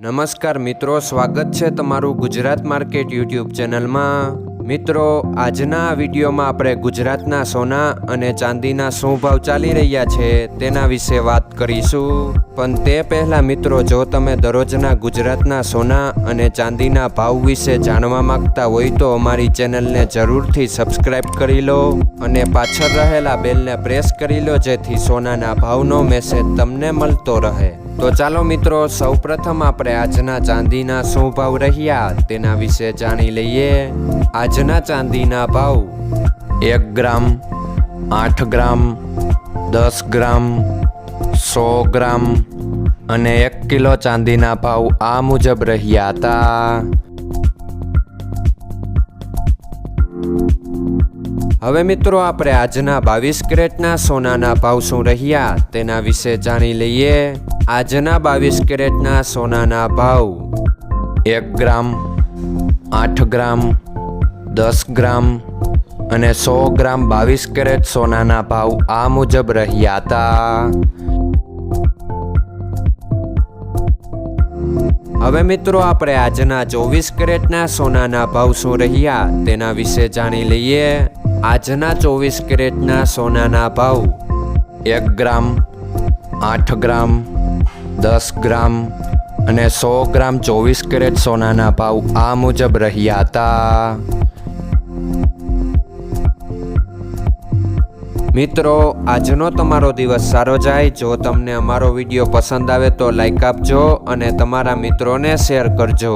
નમસ્કાર મિત્રો, સ્વાગત છે તમારું ગુજરાત માર્કેટ યુટ્યુબ ચેનલમાં। મિત્રો, આજના વિડીયોમાં આપણે ગુજરાતના સોના અને ચાંદીના શું ભાવ ચાલી રહ્યા છે તેના વિશે વાત કરીશું। પણ તે પહેલાં મિત્રો, જો તમે દરરોજના ગુજરાતના સોના અને ચાંદીના ભાવ વિશે જાણવા માંગતા હોય તો અમારી ચેનલને જરૂરથી સબસ્ક્રાઈબ કરી લો અને પાછળ રહેલા બેલને પ્રેસ કરી લો, જેથી સોનાના ભાવનો મેસેજ તમને મળતો રહે। તો ચાલો મિત્રો, સૌપ્રથમ આપણે આજના ચાંદીના શું ભાવ રહ્યા તેના વિશે જાણી લઈએ। આજના ચાંદીના ભાવ 1 ગ્રામ, 8 ગ્રામ, 10 ગ્રામ, 100 ગ્રામ અને 1 કિલો ચાંદીના ભાવ આ મુજબ રહ્યા હતા। હવે મિત્રો, આપણે આજના 22 કેરેટના સોનાના ભાવ શું રહ્યા તેના વિશે જાણી લઈએ। આજના 22 કેરેટના સોનાના ભાવ 1 ગ્રામ, 8 ગ્રામ, 10 ગ્રામ અને 100 ગ્રામ 22 કેરેટ સોનાના ભાવ આ મુજબ રહ્યા હતા। હવે મિત્રો, આપણે આજના 24 કેરેટના સોનાના ભાવ શું રહ્યા તેના વિશે જાણી લઈએ। આજના 24 કેરેટના સોનાના ભાવ 1 ગ્રામ, 8 ગ્રામ, 10 ગ્રામ અને 100 ગ્રામ 24 કેરેટ સોનાના ભાવ આ મુજબ રહ્યા હતા। મિત્રો, આજનો તમારો દિવસ સારો જાય। જો તમને અમારો વિડીયો પસંદ આવે તો લાઈક આપજો અને તમારા મિત્રોને શેર કરજો।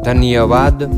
ધન્યવાદ।